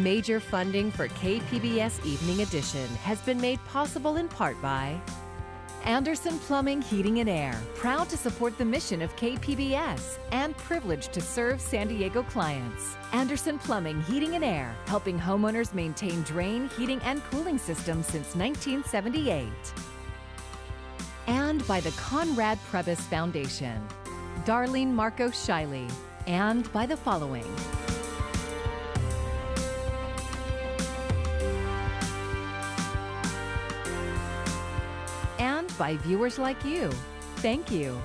Major funding for KPBS Evening Edition has been made possible in part by Anderson Plumbing, Heating and Air, proud to support the mission of KPBS and privileged to serve San Diego clients. Anderson Plumbing, Heating and Air, helping homeowners maintain drain, heating, and cooling systems since 1978. And by the Conrad Prebys Foundation, Darlene Marco Shiley, and by the following. And by viewers like you. Thank you.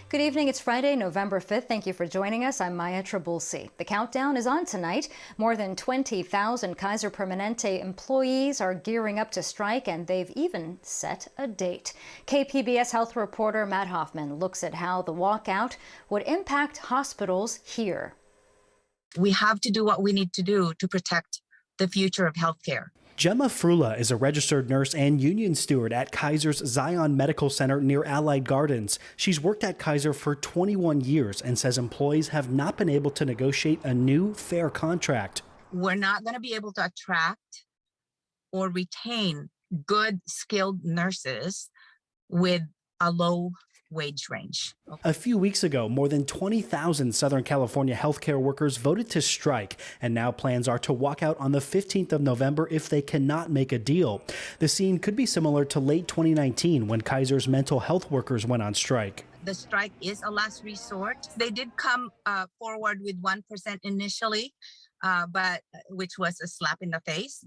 Good evening. It's Friday, November 5th. Thank you for joining us. I'm Maya Trabulsi. The countdown is on tonight. More than 20,000 Kaiser Permanente employees are gearing up to strike, and they've even set a date. KPBS health reporter Matt Hoffman looks at how the walkout would impact hospitals here. We have to do what we need to do to protect the future of healthcare. Gemma Frula is a registered nurse and union steward at Kaiser's Zion Medical Center near Allied Gardens. She's worked at Kaiser for 21 years and says employees have not been able to negotiate a new fair contract. We're not going to be able to attract or retain good, skilled nurses with a low wage range. A few weeks ago, more than 20,000 Southern California healthcare workers voted to strike, and now plans are to walk out on the 15th of November if they cannot make a deal. The scene could be similar to late 2019 when Kaiser's mental health workers went on strike. The strike is a last resort. They did come forward with 1% initially, but which was a slap in the face,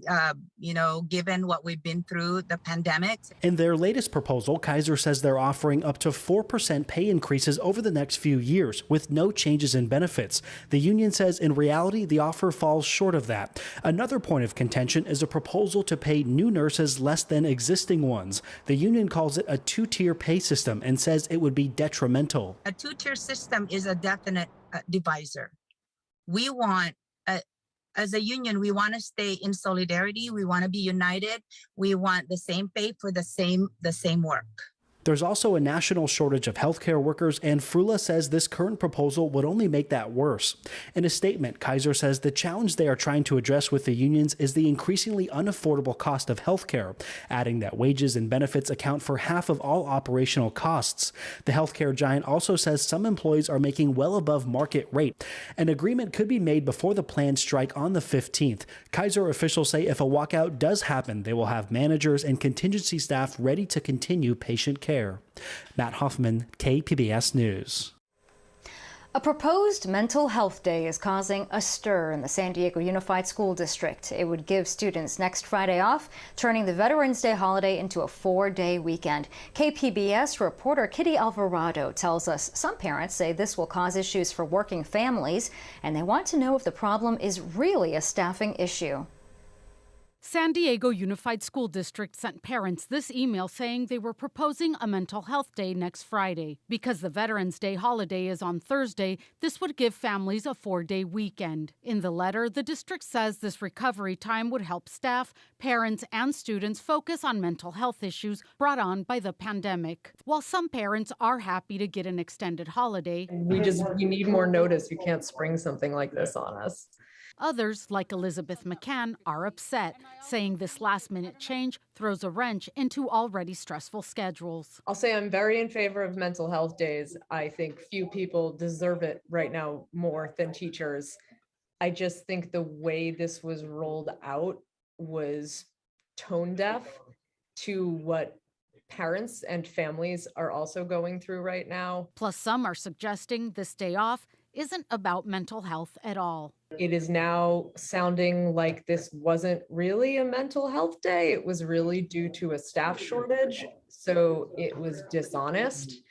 given what we've been through, the pandemic. In their latest proposal, Kaiser says they're offering up to 4% pay increases over the next few years with no changes in benefits. The union says in reality, the offer falls short of that. Another point of contention is a proposal to pay new nurses less than existing ones. The union calls it a two-tier pay system and says it would be detrimental. A two-tier system is a definite divisor. We want as a union, we want to stay in solidarity. We want to be united. We want the same pay for the same work. There's also a national shortage of healthcare workers, and Frula says this current proposal would only make that worse. In a statement, Kaiser says the challenge they are trying to address with the unions is the increasingly unaffordable cost of healthcare, adding that wages and benefits account for half of all operational costs. The healthcare giant also says some employees are making well above market rate. An agreement could be made before the planned strike on the 15th. Kaiser officials say if a walkout does happen, they will have managers and contingency staff ready to continue patient care. Matt Hoffman, KPBS News. A proposed mental health day is causing a stir in the San Diego Unified School District. It would give students next Friday off, turning the Veterans Day holiday into a 4-day weekend. KPBS reporter Kitty Alvarado tells us some parents say this will cause issues for working families, and they want to know if the problem is really a staffing issue. San Diego Unified School District sent parents this email saying they were proposing a mental health day next Friday. Because the Veterans Day holiday is on Thursday, this would give families a 4-day weekend. In the letter, the district says this recovery time would help staff, parents, and students focus on mental health issues brought on by the pandemic. While some parents are happy to get an extended holiday, we need more notice. You can't spring something like this on us. Others, like Elizabeth McCann, are upset, saying this last-minute change throws a wrench into already stressful schedules. I'll say I'm very in favor of mental health days. I think few people deserve it right now more than teachers. I just think the way this was rolled out was tone deaf to what parents and families are also going through right now. Plus, some are suggesting this day off isn't about mental health at all. It is now sounding like this wasn't really a mental health day. It was really due to a staff shortage. So it was dishonest.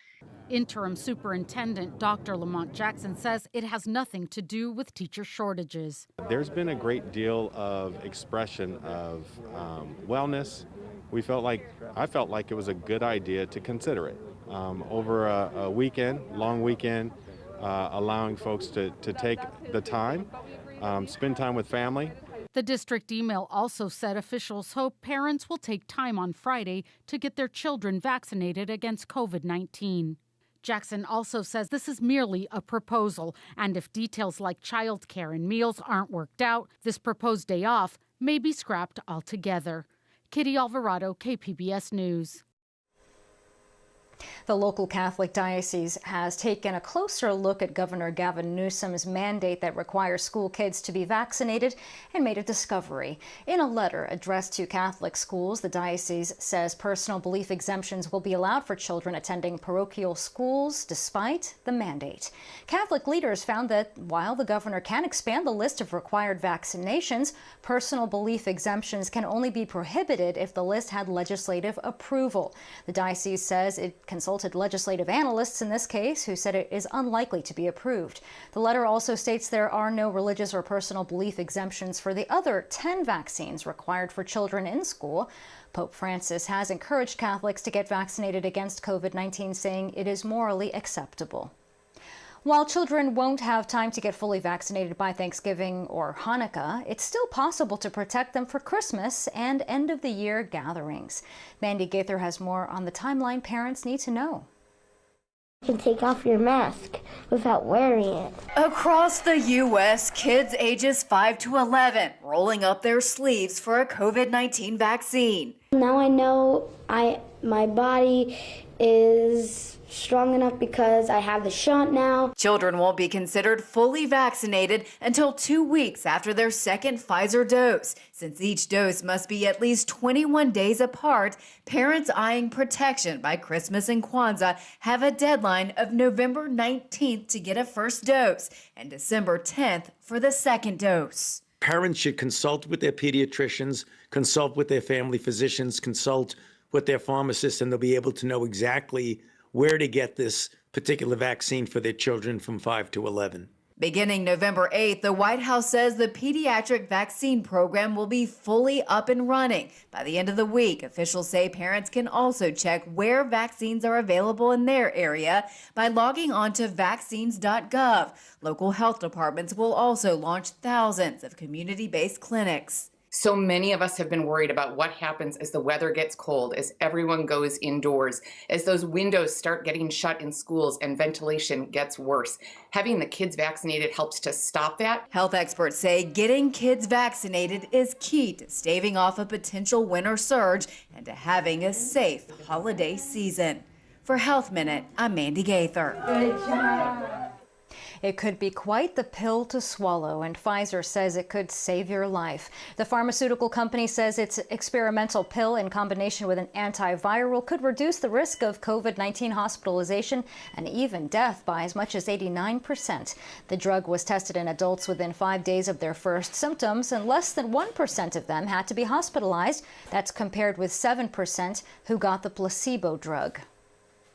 Interim Superintendent Dr. Lamont Jackson says it has nothing to do with teacher shortages. There's been a great deal of expression of wellness. I felt like it was a good idea to consider it over a weekend, long weekend. Allowing folks to take the time, spend time with family. The district email also said officials hope parents will take time on Friday to get their children vaccinated against COVID-19. Jackson also says this is merely a proposal, and if details like childcare and meals aren't worked out, this proposed day off may be scrapped altogether. Kitty Alvarado, KPBS News. The local Catholic diocese has taken a closer look at Governor Gavin Newsom's mandate that requires school kids to be vaccinated and made a discovery. In a letter addressed to Catholic schools, the diocese says personal belief exemptions will be allowed for children attending parochial schools despite the mandate. Catholic leaders found that while the governor can expand the list of required vaccinations, personal belief exemptions can only be prohibited if the list had legislative approval. The diocese says it consulted legislative analysts in this case who said it is unlikely to be approved. The letter also states there are no religious or personal belief exemptions for the other 10 vaccines required for children in school. Pope Francis has encouraged Catholics to get vaccinated against COVID-19, saying it is morally acceptable. While children won't have time to get fully vaccinated by Thanksgiving or Hanukkah, it's still possible to protect them for Christmas and end-of-the-year gatherings. Mandy Gaither has more on the timeline parents need to know. You can take off your mask without wearing it. Across the U.S., kids ages 5 to 11 rolling up their sleeves for a COVID-19 vaccine. Now I know my body is strong enough because I have the shot now. Children won't be considered fully vaccinated until 2 weeks after their second Pfizer dose. Since each dose must be at least 21 days apart, parents eyeing protection by Christmas and Kwanzaa have a deadline of November 19th to get a first dose and December 10th for the second dose. Parents should consult with their pediatricians, consult with their family physicians, consult with their pharmacists, and they'll be able to know exactly where to get this particular vaccine for their children from 5 to 11. Beginning November 8th, the White House says the pediatric vaccine program will be fully up and running. By the end of the week, officials say parents can also check where vaccines are available in their area by logging on to vaccines.gov. Local health departments will also launch thousands of community-based clinics. So many of us have been worried about what happens as the weather gets cold, as everyone goes indoors, as those windows start getting shut in schools and ventilation gets worse. Having the kids vaccinated helps to stop that. Health experts say getting kids vaccinated is key to staving off a potential winter surge and to having a safe holiday season. For Health Minute, I'm Mandy Gaither. Good job. It could be quite the pill to swallow, and Pfizer says it could save your life. The pharmaceutical company says its experimental pill in combination with an antiviral could reduce the risk of COVID-19 hospitalization and even death by as much as 89%. The drug was tested in adults within 5 days of their first symptoms, and less than 1% of them had to be hospitalized. That's compared with 7% who got the placebo drug.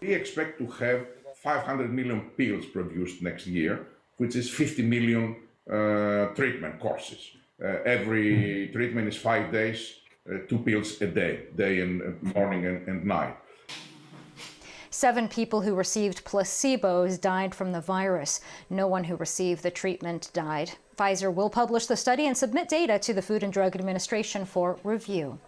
We expect to have 500 million pills produced next year, which is 50 million treatment courses. Every treatment is 5 days, 2 pills a day and morning and night. 7 people who received placebos died from the virus. No one who received the treatment died. Pfizer will publish the study and submit data to the Food and Drug Administration for review.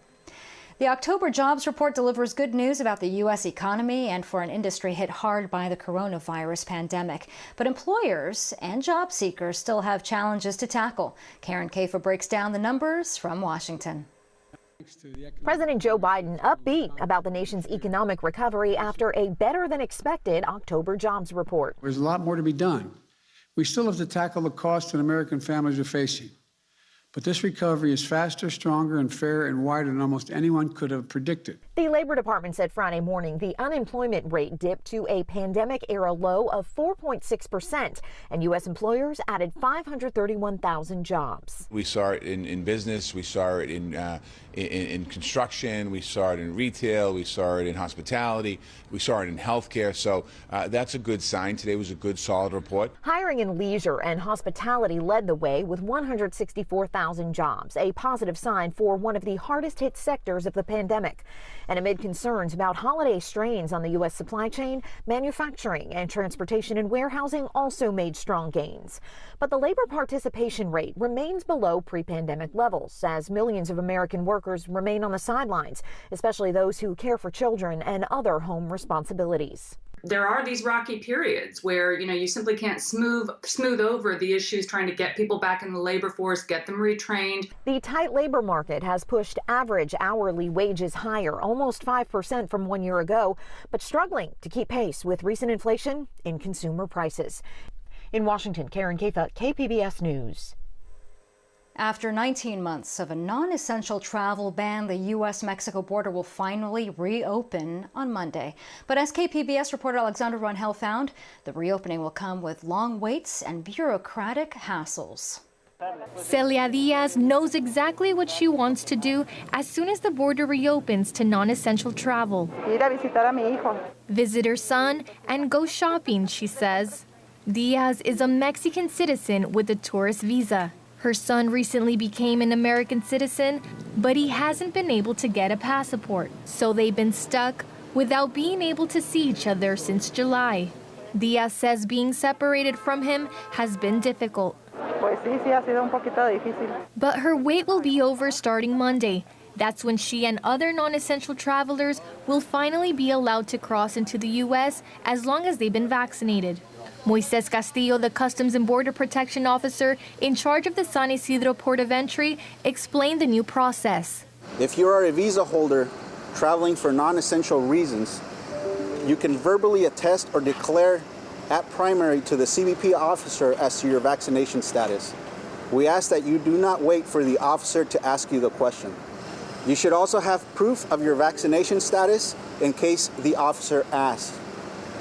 The October jobs report delivers good news about the U.S. economy and for an industry hit hard by the coronavirus pandemic. But employers and job seekers still have challenges to tackle. Karen Kafa breaks down the numbers from Washington. President Joe Biden upbeat about the nation's economic recovery after a better-than-expected October jobs report. There's a lot more to be done. We still have to tackle the costs that American families are facing. But this recovery is faster, stronger, and fairer and wider than almost anyone could have predicted. The Labor Department said Friday morning the unemployment rate dipped to a pandemic-era low of 4.6%, and U.S. employers added 531,000 jobs. We saw it in business, we saw it in construction, we saw it in retail, we saw it in hospitality, we saw it in healthcare. So that's a good sign. Today was a good, solid report. Hiring in leisure and hospitality led the way with 164,000 jobs, a positive sign for one of the hardest hit sectors of the pandemic. And amid concerns about holiday strains on the U.S. supply chain, manufacturing and transportation and warehousing also made strong gains. But the labor participation rate remains below pre-pandemic levels as millions of American workers remain on the sidelines, especially those who care for children and other home responsibilities. There are these rocky periods where, you simply can't smooth over the issues trying to get people back in the labor force, get them retrained. The tight labor market has pushed average hourly wages higher, almost 5% from 1 year ago, but struggling to keep pace with recent inflation in consumer prices. In Washington, Karen Kefa, KPBS News. After 19 months of a non-essential travel ban, the U.S.-Mexico border will finally reopen on Monday. But as KPBS reporter Alexandra Rangel found, the reopening will come with long waits and bureaucratic hassles. Celia Diaz knows exactly what she wants to do as soon as the border reopens to non-essential travel. Ir a visitar a mi hijo. Visit her son and go shopping, she says. Diaz is a Mexican citizen with a tourist visa. Her son recently became an American citizen, but he hasn't been able to get a passport. So they've been stuck without being able to see each other since July. Diaz says being separated from him has been difficult. Pues sí, ha sido un poquito difícil. But her wait will be over starting Monday. That's when she and other non-essential travelers will finally be allowed to cross into the U.S. as long as they've been vaccinated. Moises Castillo, the Customs and Border Protection Officer in charge of the San Isidro Port of Entry, explained the new process. If you are a visa holder traveling for non-essential reasons, you can verbally attest or declare at primary to the CBP officer as to your vaccination status. We ask that you do not wait for the officer to ask you the question. You should also have proof of your vaccination status in case the officer asks.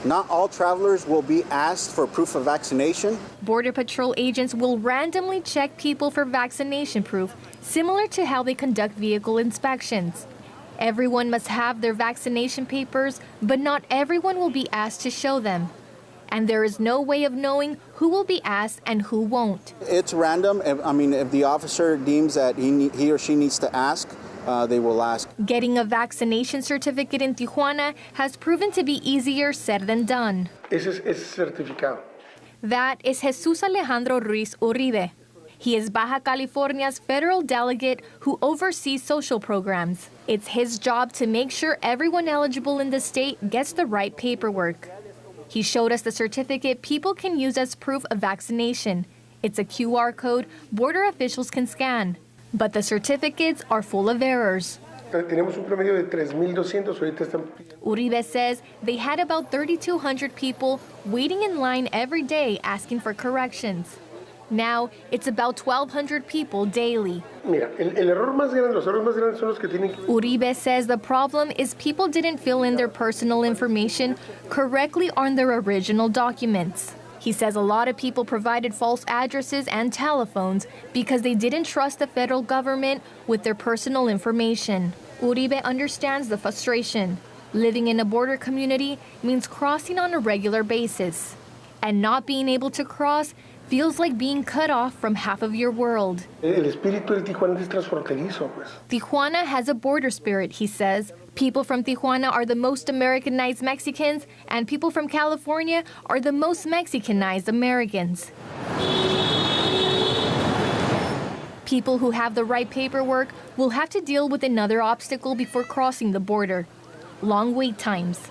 Not all travelers will be asked for proof of vaccination. Border Patrol agents will randomly check people for vaccination proof, similar to how they conduct vehicle inspections. Everyone must have their vaccination papers, but not everyone will be asked to show them. And there is no way of knowing who will be asked and who won't. It's random. If the officer deems that he or she needs to ask, they will ask. Getting a vaccination certificate in Tijuana has proven to be easier said than done. Ese certificado. That is Jesus Alejandro Ruiz Uribe. He is Baja California's federal delegate who oversees social programs. It's his job to make sure everyone eligible in the state gets the right paperwork. He showed us the certificate people can use as proof of vaccination. It's a QR code border officials can scan. But the certificates are full of errors. Tenemos un promedio de 3,200, ahorita están. Uribe says they had about 3,200 people waiting in line every day asking for corrections. Now it's about 1,200 people daily. Mira, los errores más grandes son los que tienen que. Uribe says the problem is people didn't fill in their personal information correctly on their original documents. He says a lot of people provided false addresses and telephones because they didn't trust the federal government with their personal information. Uribe understands the frustration. Living in a border community means crossing on a regular basis. And not being able to cross feels like being cut off from half of your world. El espíritu de Tijuana es transfronterizo, pues. Tijuana has a border spirit, he says. People from Tijuana are the most Americanized Mexicans, and people from California are the most Mexicanized Americans. People who have the right paperwork will have to deal with another obstacle before crossing the border: long wait times.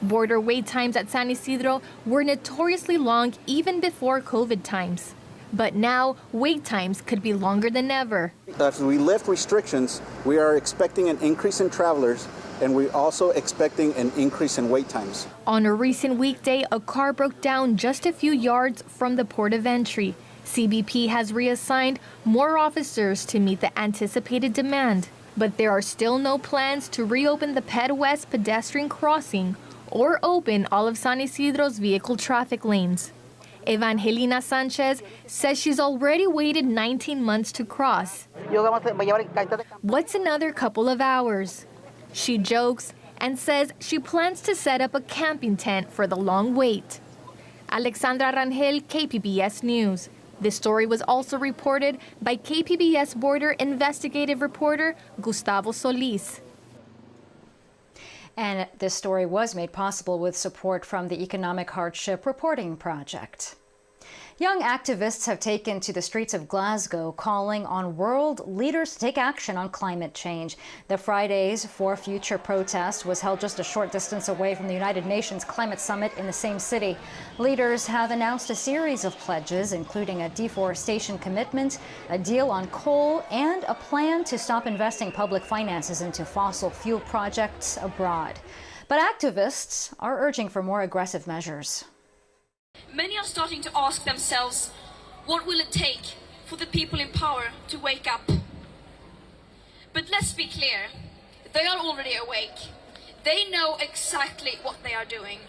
Border wait times at San Isidro were notoriously long even before COVID times. But now, wait times could be longer than ever. As we lift restrictions, we are expecting an increase in travelers, and we're also expecting an increase in wait times. On a recent weekday, a car broke down just a few yards from the port of entry. CBP has reassigned more officers to meet the anticipated demand. But there are still no plans to reopen the Ped West pedestrian crossing or open all of San Isidro's vehicle traffic lanes. Evangelina Sanchez says she's already waited 19 months to cross. What's another couple of hours? She jokes and says she plans to set up a camping tent for the long wait. Alexandra Rangel, KPBS News. This story was also reported by KPBS border investigative reporter Gustavo Solis. And this story was made possible with support from the Economic Hardship Reporting Project. Young activists have taken to the streets of Glasgow, calling on world leaders to take action on climate change. The Fridays for Future protest was held just a short distance away from the United Nations Climate Summit in the same city. Leaders have announced a series of pledges, including a deforestation commitment, a deal on coal, and a plan to stop investing public finances into fossil fuel projects abroad. But activists are urging for more aggressive measures. Many are starting to ask themselves, what will it take for the people in power to wake up? But let's be clear, they are already awake. They know exactly what they are doing.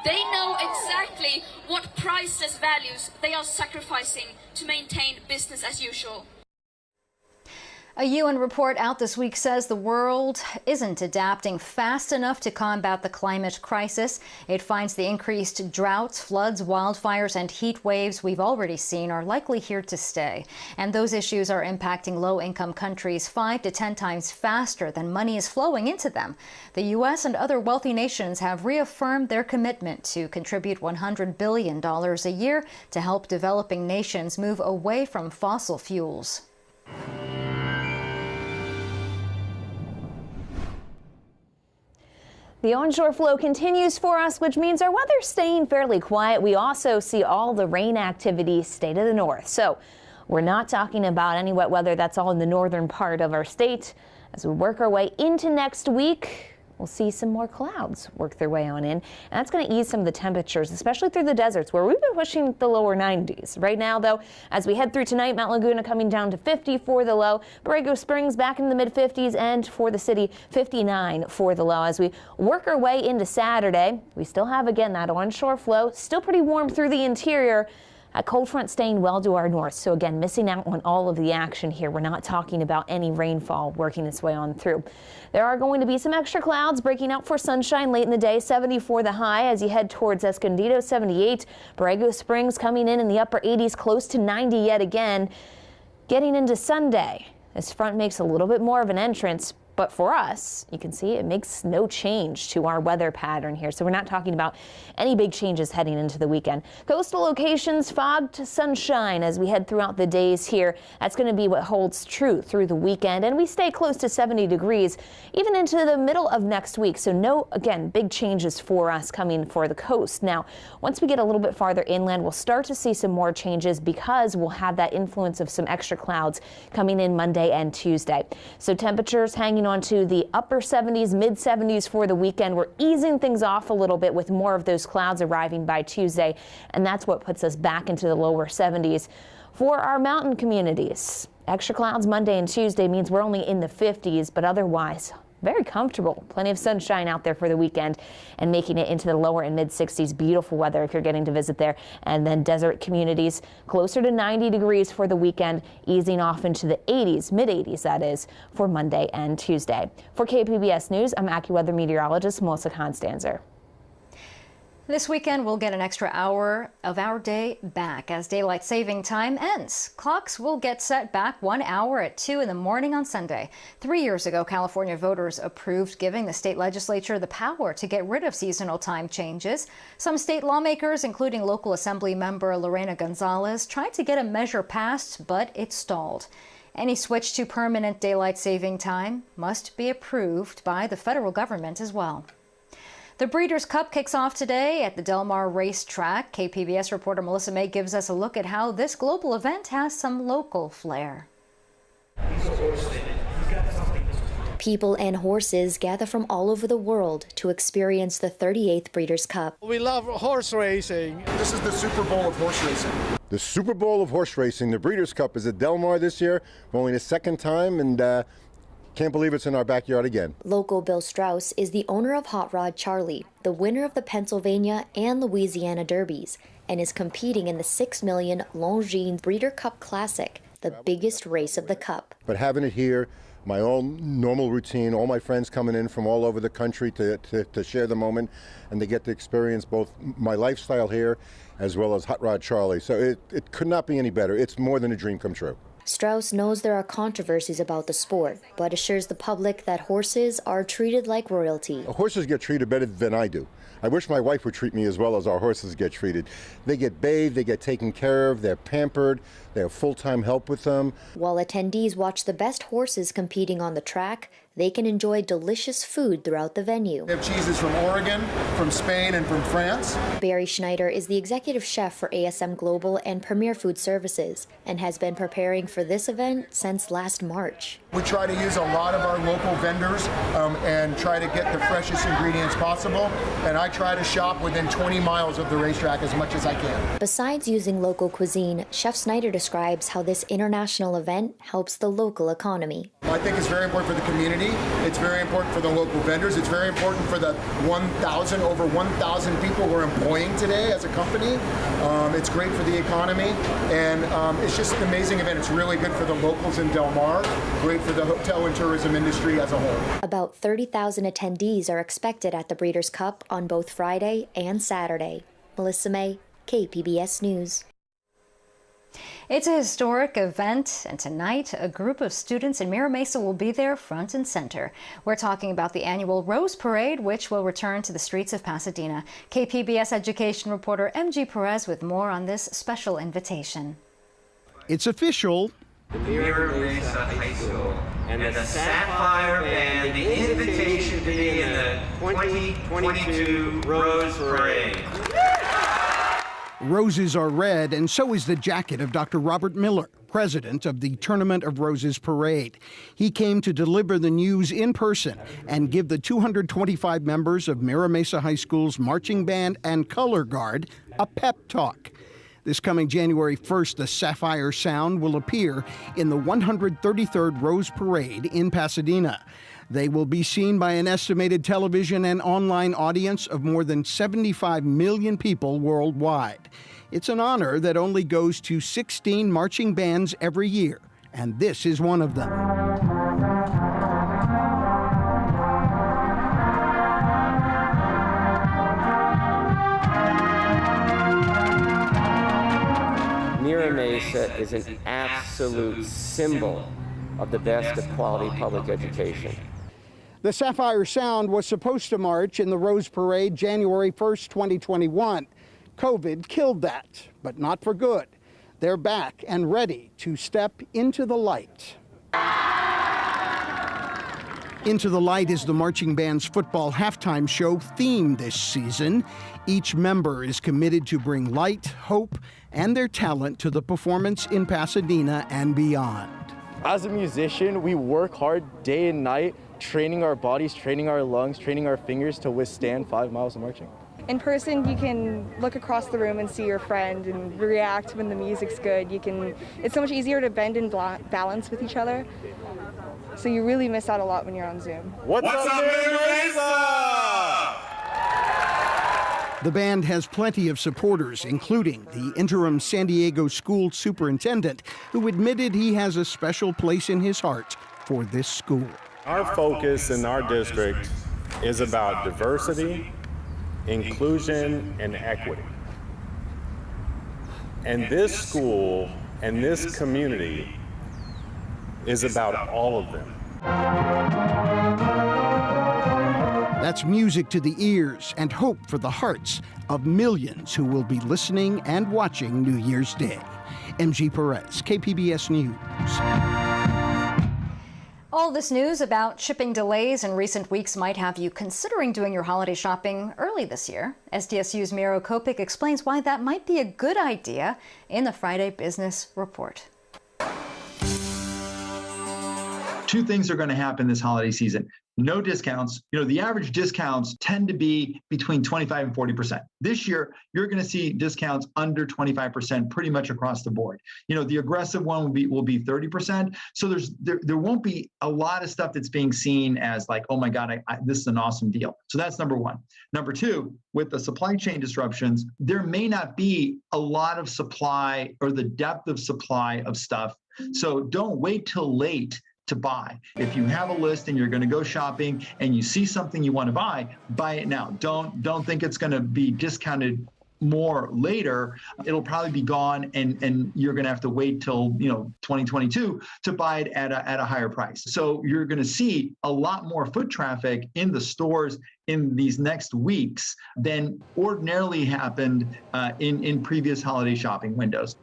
They know exactly what priceless values they are sacrificing to maintain business as usual. A UN report out this week says the world isn't adapting fast enough to combat the climate crisis. It finds the increased droughts, floods, wildfires, and heat waves we've already seen are likely here to stay. And those issues are impacting low-income countries 5 to 10 times faster than money is flowing into them. The U.S. and other wealthy nations have reaffirmed their commitment to contribute $100 billion a year to help developing nations move away from fossil fuels. The onshore flow continues for us, which means our weather's staying fairly quiet. We also see all the rain activity stay to the north. So we're not talking about any wet weather. That's all in the northern part of our state. As we work our way into next week, we'll see some more clouds work their way on in. And that's going to ease some of the temperatures, especially through the deserts where we've been pushing the lower 90s. Right now, though, as we head through tonight, Mount Laguna coming down to 50 for the low. Borrego Springs back in the mid 50s, and for the city, 59 for the low. As we work our way into Saturday, we still have, again, that onshore flow. Still pretty warm through the interior. A cold front staying well to our north, so again, missing out on all of the action here. We're not talking about any rainfall working its way on through. There are going to be some extra clouds breaking out for sunshine late in the day. 70 for the high as you head towards Escondido, 78. Borrego Springs coming in the upper 80s, close to 90 yet again. Getting into Sunday, this front makes a little bit more of an entrance. But for us, you can see it makes no change to our weather pattern here. So we're not talking about any big changes heading into the weekend. Coastal locations, fog to sunshine as we head throughout the days here. That's going to be what holds true through the weekend. And we stay close to 70 degrees even into the middle of next week. So no, again, big changes for us coming for the coast. Now, once we get a little bit farther inland, we'll start to see some more changes because we'll have that influence of some extra clouds coming in Monday and Tuesday. So temperatures hanging on to the upper 70s, mid 70s for the weekend. We're easing things off a little bit with more of those clouds arriving by Tuesday, and that's what puts us back into the lower 70s for our mountain communities. Extra clouds Monday and Tuesday means we're only in the 50s, but otherwise very comfortable. Plenty of sunshine out there for the weekend and making it into the lower and mid 60s. Beautiful weather if you're getting to visit there. And then desert communities closer to 90 degrees for the weekend, easing off into the 80s, mid 80s that is, for Monday and Tuesday. For KPBS News, I'm AccuWeather meteorologist Melissa Constanzer. This weekend, we'll get an extra hour of our day back as daylight saving time ends. Clocks will get set back 1 hour at 2 in the morning on Sunday. 3 years ago, California voters approved giving the state legislature the power to get rid of seasonal time changes. Some state lawmakers, including local assembly member Lorena Gonzalez, tried to get a measure passed, but it stalled. Any switch to permanent daylight saving time must be approved by the federal government as well. The Breeders' Cup kicks off today at the Del Mar racetrack. KPBS reporter Melissa May gives us a look at how this global event has some local flair. People and horses gather from all over the world to experience the 38th Breeders' Cup. We love horse racing. This is the Super Bowl of horse racing. The Super Bowl of horse racing, the Breeders' Cup, is at Del Mar this year for only the second time, and can't believe it's in our backyard again. Local Bill Strauss is the owner of Hot Rod Charlie, the winner of the Pennsylvania and Louisiana Derbies, and is competing in the $6 million Longines Breeder Cup Classic, the biggest race of the Cup. But having it here, my own normal routine, all my friends coming in from all over the country to share the moment, and to get to experience both my lifestyle here as well as Hot Rod Charlie. So it could not be any better. It's more than a dream come true. Strauss knows there are controversies about the sport, but assures the public that horses are treated like royalty. Horses get treated better than I do. I wish my wife would treat me as well as our horses get treated. They get bathed, they get taken care of, they're pampered, they have full-time help with them. While attendees watch the best horses competing on the track, they can enjoy delicious food throughout the venue. We have cheeses from Oregon, from Spain, and from France. Barry Schneider is the executive chef for ASM Global and Premier Food Services and has been preparing for this event since last March. We try to use a lot of our local vendors and try to get the freshest ingredients possible. And I try to shop within 20 miles of the racetrack as much as I can. Besides using local cuisine, Chef Schneider describes how this international event helps the local economy. I think it's very important for the community. It's very important for the local vendors. It's very important for the over 1,000 people we're employing today as a company. It's great for the economy, and it's just an amazing event. It's really good for the locals in Del Mar, great for the hotel and tourism industry as a whole. About 30,000 attendees are expected at the Breeders' Cup on both Friday and Saturday. Melissa May, KPBS News. It's a historic event, and tonight a group of students in Mira Mesa will be there front and center. We're talking about the annual Rose Parade, which will return to the streets of Pasadena. KPBS education reporter MG Perez with more on this special invitation. It's official. The Mira Mesa High School and the Sapphire Band, the invitation to be in the 2022 Rose Parade. Roses are red, and so is the jacket of Dr. Robert Miller, president of the Tournament of Roses Parade. He came to deliver the news in person and give the 225 members of Mira Mesa High School's marching band and color guard a pep talk. This coming January 1st, the Sapphire Sound will appear in the 133rd Rose Parade in Pasadena. They will be seen by an estimated television and online audience of more than 75 million people worldwide. It's an honor that only goes to 16 marching bands every year, and this is one of them. Mira Mesa is an absolute symbol of the best of quality public education. The Sapphire Sound was supposed to march in the Rose Parade January 1st, 2021. COVID killed that, but not for good. They're back and ready to step into the light. Into the Light is the marching band's football halftime show theme this season. Each member is committed to bring light, hope, and their talent to the performance in Pasadena and beyond. As a musician, we work hard day and night, training our bodies, training our lungs, training our fingers to withstand 5 miles of marching. In person, you can look across the room and see your friend and react when the music's good. It's so much easier to bend and balance with each other. So you really miss out a lot when you're on Zoom. What's up, Mira Mesa? The band has plenty of supporters, including the interim San Diego school superintendent, who admitted he has a special place in his heart for this school. Our focus in our district is about diversity, inclusion, and equity. And this school and this community is about all of them. That's music to the ears and hope for the hearts of millions who will be listening and watching New Year's Day. MG Perez, KPBS News. All this news about shipping delays in recent weeks might have you considering doing your holiday shopping early this year. SDSU's Miro Kopik explains why that might be a good idea in the Friday Business Report. Two things are going to happen this holiday season. No discounts. The average discounts tend to be between 25 and 40%. This year, you're going to see discounts under 25% pretty much across the board. The aggressive one will be 30%. So there won't be a lot of stuff that's being seen as like, oh my God, this is an awesome deal. So that's number one. Number two, with the supply chain disruptions, there may not be a lot of supply or the depth of supply of stuff. So don't wait till late to buy. If you have a list and you're going to go shopping and you see something you want to buy it now. Don't think it's going to be discounted more later, it'll probably be gone, and you're going to have to wait till 2022 to buy it at a higher price. So you're going to see a lot more foot traffic in the stores in these next weeks than ordinarily happened in previous holiday shopping windows.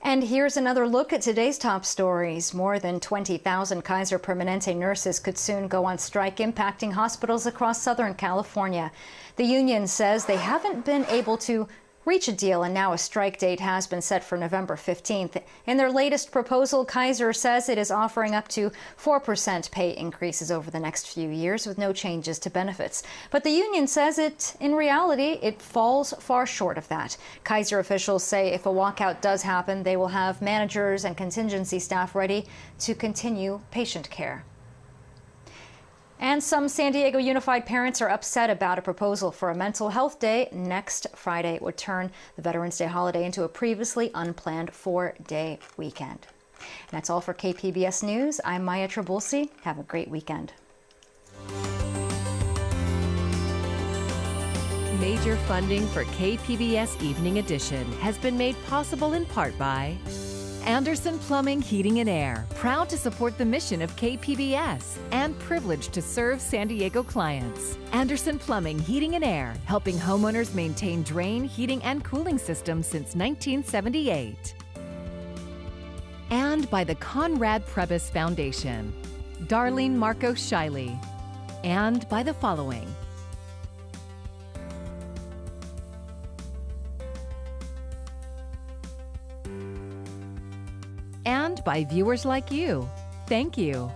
And here's another look at today's top stories. More than 20,000 Kaiser Permanente nurses could soon go on strike, impacting hospitals across Southern California. The union says they haven't been able to reach a deal, and now a strike date has been set for November 15th. In their latest proposal, Kaiser says it is offering up to 4% pay increases over the next few years with no changes to benefits. But the union says in reality, it falls far short of that. Kaiser officials say if a walkout does happen, they will have managers and contingency staff ready to continue patient care. And some San Diego Unified parents are upset about a proposal for a mental health day next Friday. It would turn the Veterans Day holiday into a previously unplanned 4-day weekend. And that's all for KPBS News. I'm Maya Trabulsi. Have a great weekend. Major funding for KPBS Evening Edition has been made possible in part by Anderson Plumbing, Heating and Air, proud to support the mission of KPBS and privileged to serve San Diego clients. Anderson Plumbing, Heating and Air, helping homeowners maintain drain, heating, and cooling systems since 1978. And by the Conrad Prebys Foundation, Darlene Marcos Shiley. And by the following: and by viewers like you. Thank you.